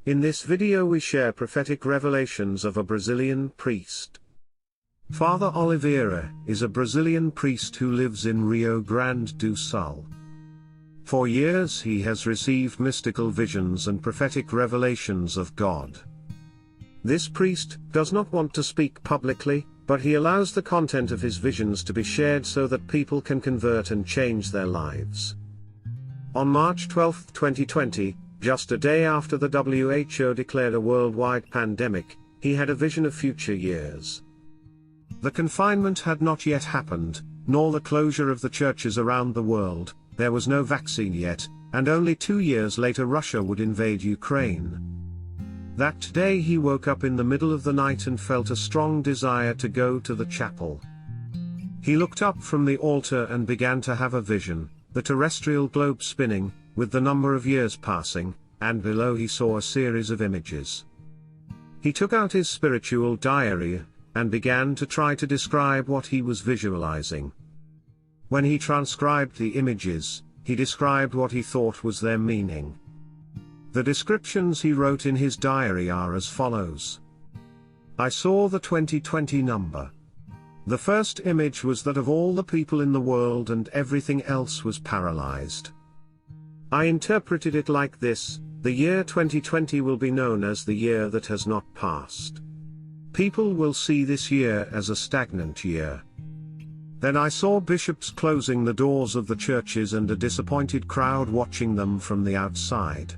In this video we share prophetic revelations of a Brazilian priest. Father Oliveira is a Brazilian priest who lives in Rio Grande do Sul. For years he has received mystical visions and prophetic revelations of God. This priest does not want to speak publicly, but he allows the content of his visions to be shared so that people can convert and change their lives. On March 12, 2020, just a day after the WHO declared a worldwide pandemic, he had a vision of future years. The confinement had not yet happened, nor the closure of the churches around the world, there was no vaccine yet, and only 2 years later Russia would invade Ukraine. That day he woke up in the middle of the night and felt a strong desire to go to the chapel. He looked up from the altar and began to have a vision, the terrestrial globe spinning, with the number of years passing, and below he saw a series of images. He took out his spiritual diary, and began to try to describe what he was visualizing. When he transcribed the images, he described what he thought was their meaning. The descriptions he wrote in his diary are as follows. I saw the 2020 number. The first image was that of all the people in the world and everything else was paralyzed. I interpreted it like this: the year 2020 will be known as the year that has not passed. People will see this year as a stagnant year. Then I saw bishops closing the doors of the churches and a disappointed crowd watching them from the outside.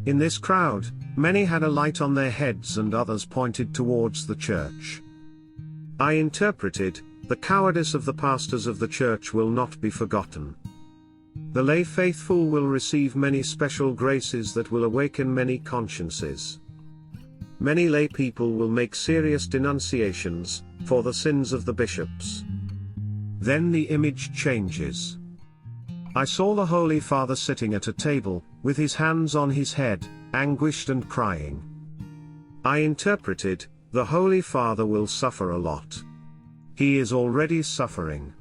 In this crowd, many had a light on their heads and others pointed towards the church. I interpreted, the cowardice of the pastors of the church will not be forgotten. The lay faithful will receive many special graces that will awaken many consciences. Many lay people will make serious denunciations for the sins of the bishops. Then the image changes. I saw the Holy Father sitting at a table, with his hands on his head, anguished and crying. I interpreted, the Holy Father will suffer a lot. He is already suffering.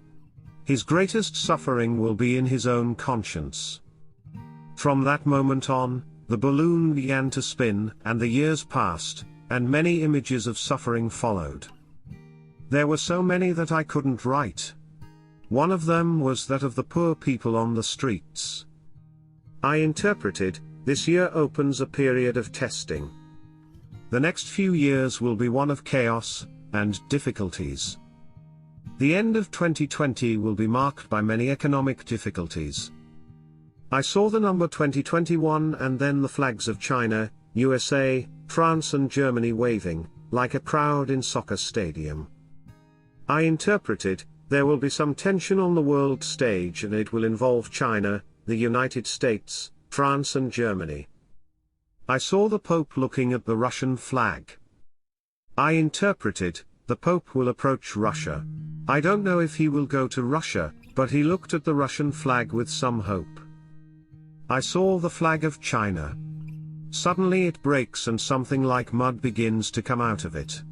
His greatest suffering will be in his own conscience. From that moment on, the balloon began to spin, and the years passed, and many images of suffering followed. There were so many that I couldn't write. One of them was that of the poor people on the streets. I interpreted, this year opens a period of testing. The next few years will be one of chaos and difficulties. The end of 2020 will be marked by many economic difficulties. I saw the number 2021 and then the flags of China, USA, France and Germany waving, like a crowd in soccer stadium. I interpreted, there will be some tension on the world stage and it will involve China, the United States, France and Germany. I saw the Pope looking at the Russian flag. I interpreted, the Pope will approach Russia. I don't know if he will go to Russia, but he looked at the Russian flag with some hope. I saw the flag of China. Suddenly it breaks and something like mud begins to come out of it.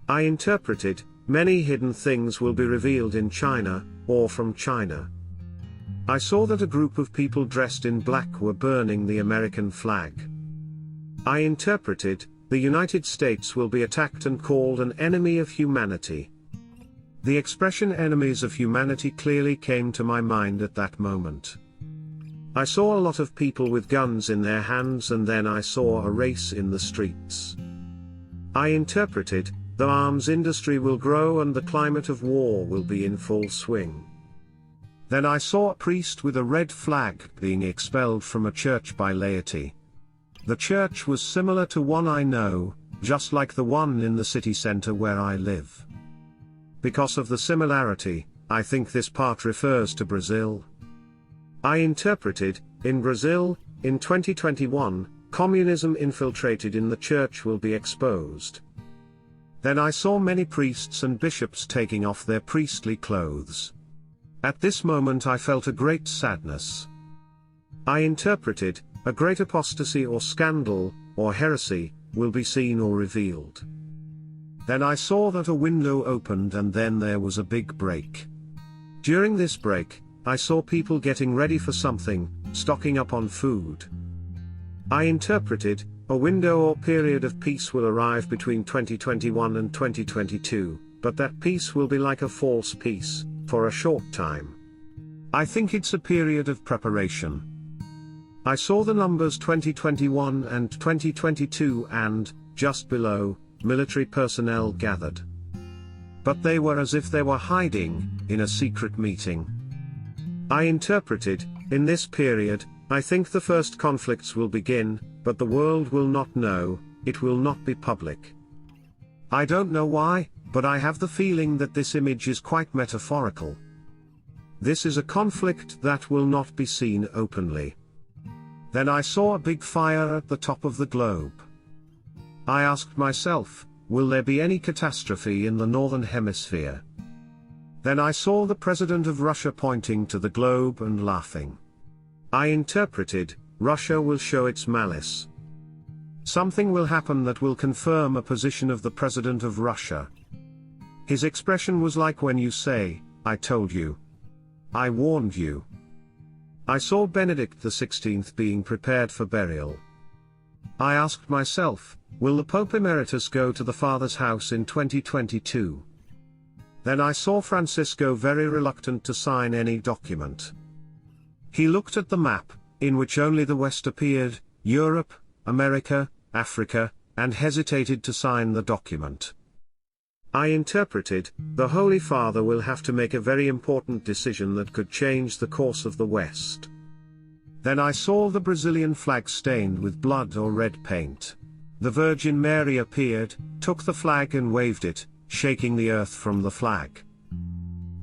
I interpreted, many hidden things will be revealed in China, or from China. I saw that a group of people dressed in black were burning the American flag. I interpreted, the United States will be attacked and called an enemy of humanity. The expression enemies of humanity clearly came to my mind at that moment. I saw a lot of people with guns in their hands and then I saw a race in the streets. I interpreted, the arms industry will grow and the climate of war will be in full swing. Then I saw a priest with a red flag being expelled from a church by laity. The church was similar to one I know, just like the one in the city center where I live. Because of the similarity, I think this part refers to Brazil. I interpreted, in Brazil, in 2021, communism infiltrated in the church will be exposed. Then I saw many priests and bishops taking off their priestly clothes. At this moment I felt a great sadness. I interpreted, a great apostasy or scandal, or heresy, will be seen or revealed. Then I saw that a window opened and then there was a big break. During this break, I saw people getting ready for something, stocking up on food. I interpreted, a window or period of peace will arrive between 2021 and 2022, but that peace will be like a false peace, for a short time. I think it's a period of preparation. I saw the numbers 2021 and 2022 and, just below, military personnel gathered. But they were as if they were hiding, in a secret meeting. I interpreted, in this period, I think the first conflicts will begin, but the world will not know, it will not be public. I don't know why, but I have the feeling that this image is quite metaphorical. This is a conflict that will not be seen openly. Then I saw a big fire at the top of the globe. I asked myself, will there be any catastrophe in the northern hemisphere? Then I saw the president of Russia pointing to the globe and laughing. I interpreted, Russia will show its malice. Something will happen that will confirm a position of the president of Russia. His expression was like when you say, I told you. I warned you. I saw Benedict XVI being prepared for burial. I asked myself, will the Pope Emeritus go to the Father's house in 2022? Then I saw Francisco very reluctant to sign any document. He looked at the map, in which only the West appeared, Europe, America, Africa, and hesitated to sign the document. I interpreted, the Holy Father will have to make a very important decision that could change the course of the West. Then I saw the Brazilian flag stained with blood or red paint. The Virgin Mary appeared, took the flag and waved it, shaking the earth from the flag.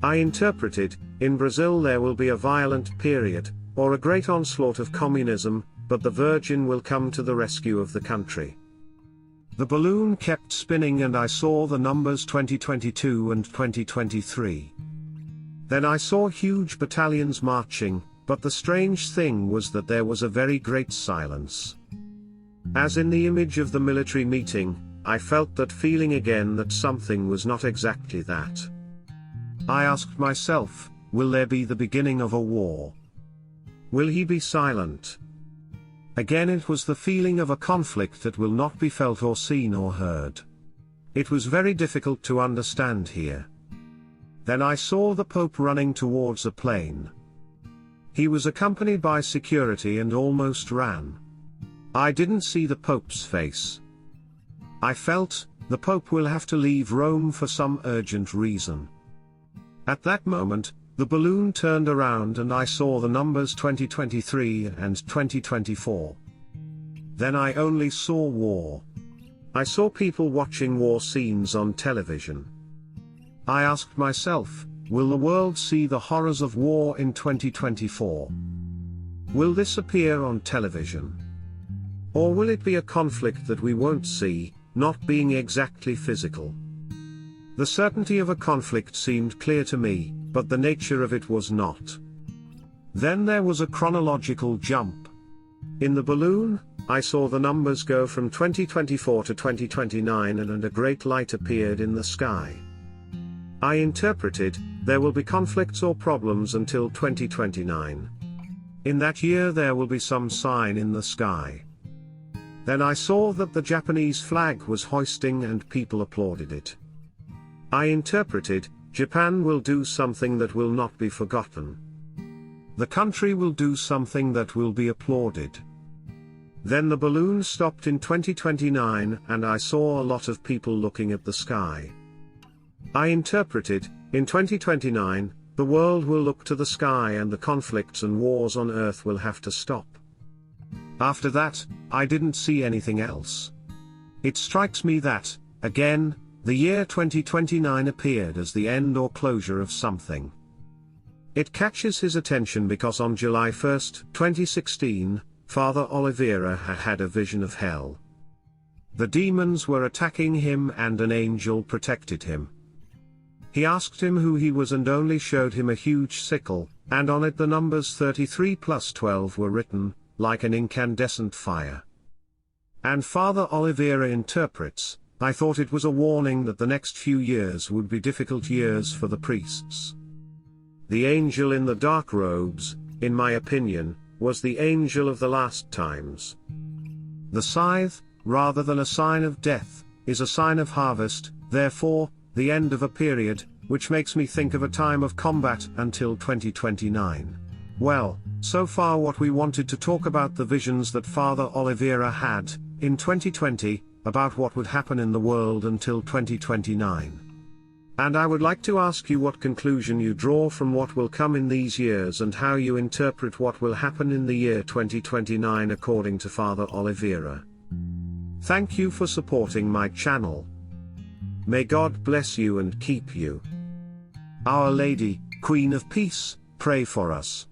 I interpreted, in Brazil there will be a violent period, or a great onslaught of communism, but the Virgin will come to the rescue of the country. The balloon kept spinning and I saw the numbers 2022 and 2023. Then I saw huge battalions marching, but the strange thing was that there was a very great silence. As in the image of the military meeting, I felt that feeling again that something was not exactly that. I asked myself, will there be the beginning of a war? Will he be silent? Again it was the feeling of a conflict that will not be felt or seen or heard. It was very difficult to understand here. Then I saw the Pope running towards a plane. He was accompanied by security and almost ran. I didn't see the Pope's face. I felt, the Pope will have to leave Rome for some urgent reason. At that moment, the balloon turned around and I saw the numbers 2023 and 2024. Then I only saw war. I saw people watching war scenes on television. I asked myself, will the world see the horrors of war in 2024? Will this appear on television? Or will it be a conflict that we won't see, not being exactly physical? The certainty of a conflict seemed clear to me, but the nature of it was not. Then there was a chronological jump. In the balloon, I saw the numbers go from 2024 to 2029 and a great light appeared in the sky. I interpreted, there will be conflicts or problems until 2029. In that year there will be some sign in the sky. Then I saw that the Japanese flag was hoisting and people applauded it. I interpreted, Japan will do something that will not be forgotten. The country will do something that will be applauded. Then the balloon stopped in 2029 and I saw a lot of people looking at the sky. I interpreted, in 2029, the world will look to the sky and the conflicts and wars on earth will have to stop. After that, I didn't see anything else. It strikes me that, again, the year 2029 appeared as the end or closure of something. It catches his attention because on July 1, 2016, Father Oliveira had a vision of hell. The demons were attacking him and an angel protected him. He asked him who he was and only showed him a huge sickle, and on it the numbers 33 plus 12 were written, like an incandescent fire. And Father Oliveira interprets, I thought it was a warning that the next few years would be difficult years for the priests. The angel in the dark robes, in my opinion, was the angel of the last times. The scythe, rather than a sign of death, is a sign of harvest, therefore, the end of a period, which makes me think of a time of combat until 2029. Well, so far what we wanted to talk about the visions that Father Oliveira had, in 2020, about what would happen in the world until 2029. And I would like to ask you what conclusion you draw from what will come in these years and how you interpret what will happen in the year 2029 according to Father Oliveira. Thank you for supporting my channel. May God bless you and keep you. Our Lady, Queen of Peace, pray for us.